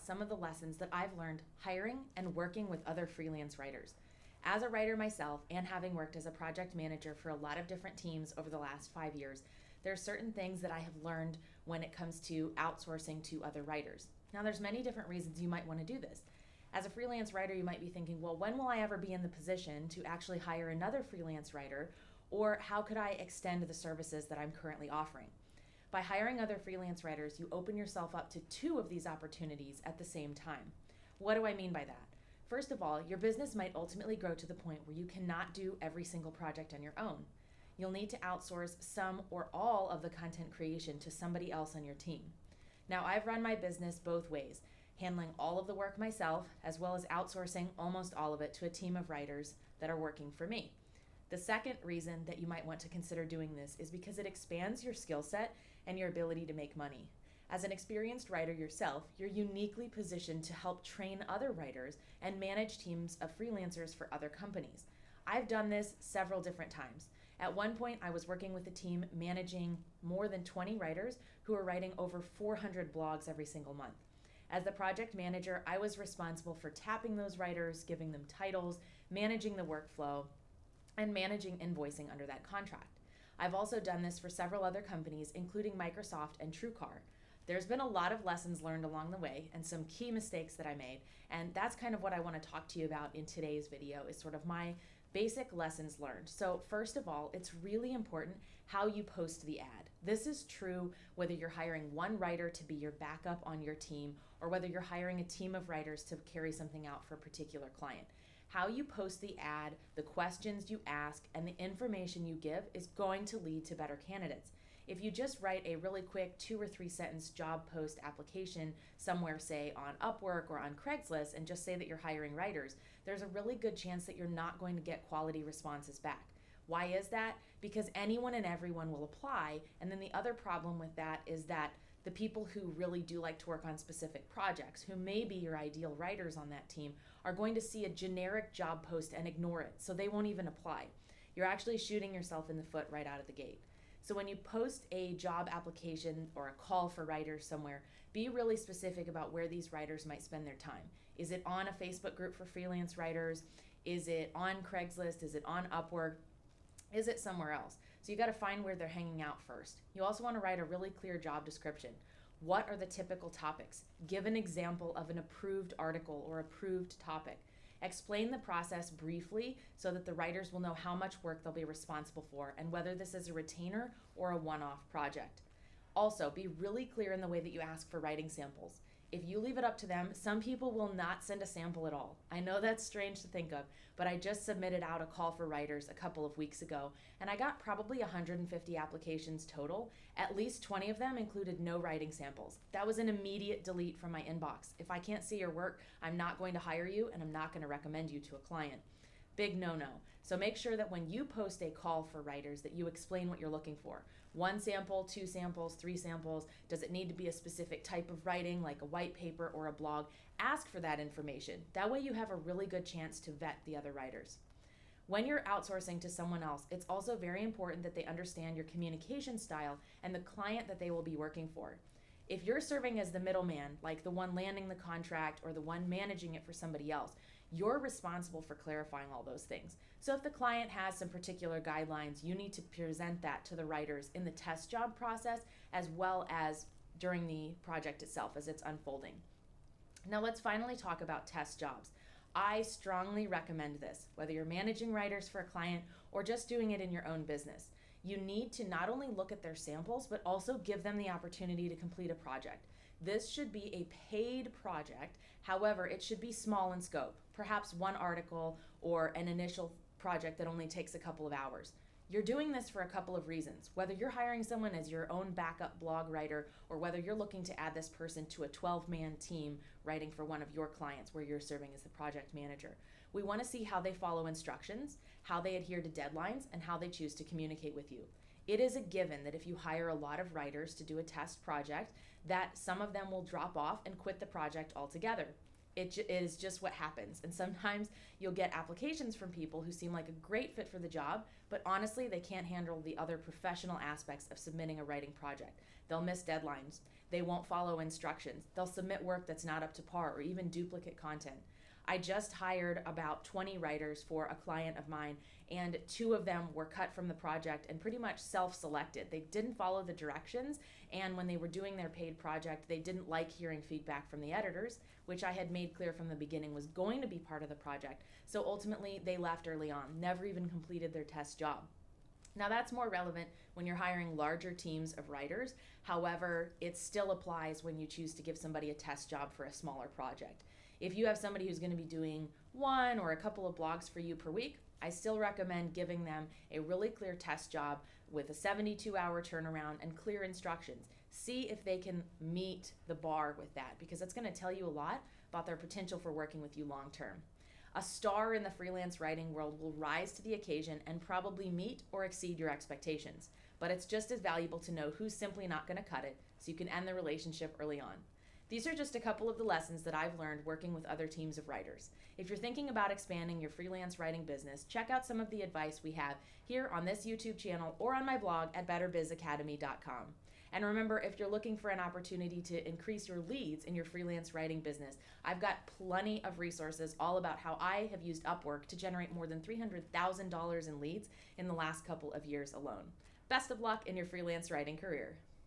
some of the lessons that I've learned hiring and working with other freelance writers. As a writer myself, and having worked as a project manager for a lot of different teams over the last 5 years, there are certain things that I have learned when it comes to outsourcing to other writers. Now, there's many different reasons you might want to do this. As a freelance writer, you might be thinking, well, when will I ever be in the position to actually hire another freelance writer? Or how could I extend the services that I'm currently offering? By hiring other freelance writers, you open yourself up to 2 of these opportunities at the same time. What do I mean by that? First of all, your business might ultimately grow to the point where you cannot do every single project on your own. You'll need to outsource some or all of the content creation to somebody else on your team. Now, I've run my business both ways, handling all of the work myself, as well as outsourcing almost all of it to a team of writers that are working for me. The second reason that you might want to consider doing this is because it expands your skill set and your ability to make money. As an experienced writer yourself, you're uniquely positioned to help train other writers and manage teams of freelancers for other companies. I've done this several different times. At one point, I was working with a team managing more than 20 writers who were writing over 400 blogs every single month. As the project manager, I was responsible for tapping those writers, giving them titles, managing the workflow, and managing invoicing under that contract. I've also done this for several other companies, including Microsoft and TrueCar. There's been a lot of lessons learned along the way and some key mistakes that I made, and that's kind of what I want to talk to you about in today's video, is sort of my basic lessons learned. So first of all, it's really important how you post the ad. This is true whether you're hiring one writer to be your backup on your team or whether you're hiring a team of writers to carry something out for a particular client. How you post the ad, the questions you ask, and the information you give is going to lead to better candidates. If you just write a really quick 2 or 3 sentence job post application somewhere, say on Upwork or on Craigslist, and just say that you're hiring writers, there's a really good chance that you're not going to get quality responses back. Why is that? Because anyone and everyone will apply, and then the other problem with that is that the people who really do like to work on specific projects, who may be your ideal writers on that team, are going to see a generic job post and ignore it, so they won't even apply. You're actually shooting yourself in the foot right out of the gate. So when you post a job application or a call for writers somewhere, be really specific about where these writers might spend their time. Is it on a Facebook group for freelance writers? Is it on Craigslist? Is it on Upwork? Is it somewhere else? So you got to find where they're hanging out first. You also want to write a really clear job description. What are the typical topics? Give an example of an approved article or approved topic. Explain the process briefly so that the writers will know how much work they'll be responsible for and whether this is a retainer or a one-off project. Also, be really clear in the way that you ask for writing samples. If you leave it up to them, some people will not send a sample at all. I know that's strange to think of, but I just submitted out a call for writers a couple of weeks ago, and I got probably 150 applications total. At least 20 of them included no writing samples. That was an immediate delete from my inbox. If I can't see your work, I'm not going to hire you, and I'm not going to recommend you to a client. Big no-no. So make sure that when you post a call for writers that you explain what you're looking for. 1 sample, 2 samples, 3 samples. Does it need to be a specific type of writing like a white paper or a blog? Ask for that information. That way you have a really good chance to vet the other writers. When you're outsourcing to someone else, it's also very important that they understand your communication style and the client that they will be working for. If you're serving as the middleman, like the one landing the contract or the one managing it for somebody else, you're responsible for clarifying all those things. So if the client has some particular guidelines, you need to present that to the writers in the test job process as well as during the project itself as it's unfolding. Now let's finally talk about test jobs. I strongly recommend this, whether you're managing writers for a client or just doing it in your own business. You need to not only look at their samples, but also give them the opportunity to complete a project. This should be a paid project. However, it should be small in scope, perhaps 1 article or an initial project that only takes a couple of hours. You're doing this for a couple of reasons, whether you're hiring someone as your own backup blog writer or whether you're looking to add this person to a 12-man team writing for one of your clients where you're serving as the project manager. We want to see how they follow instructions, how they adhere to deadlines, and how they choose to communicate with you. It is a given that if you hire a lot of writers to do a test project, that some of them will drop off and quit the project altogether. It is just what happens. And sometimes you'll get applications from people who seem like a great fit for the job, but honestly, they can't handle the other professional aspects of submitting a writing project. They'll miss deadlines. They won't follow instructions. They'll submit work that's not up to par or even duplicate content. I just hired about 20 writers for a client of mine, and 2 of them were cut from the project and pretty much self-selected. They didn't follow the directions, and when they were doing their paid project, they didn't like hearing feedback from the editors, which I had made clear from the beginning was going to be part of the project. So ultimately, they left early on, never even completed their test job. Now that's more relevant when you're hiring larger teams of writers. However, it still applies when you choose to give somebody a test job for a smaller project. If you have somebody who's going to be doing 1 or a couple of blogs for you per week, I still recommend giving them a really clear test job with a 72-hour turnaround and clear instructions. See if they can meet the bar with that, because that's going to tell you a lot about their potential for working with you long term. A star in the freelance writing world will rise to the occasion and probably meet or exceed your expectations, but it's just as valuable to know who's simply not going to cut it so you can end the relationship early on. These are just a couple of the lessons that I've learned working with other teams of writers. If you're thinking about expanding your freelance writing business, check out some of the advice we have here on this YouTube channel or on my blog at betterbizacademy.com. And remember, if you're looking for an opportunity to increase your leads in your freelance writing business, I've got plenty of resources all about how I have used Upwork to generate more than $300,000 in leads in the last couple of years alone. Best of luck in your freelance writing career.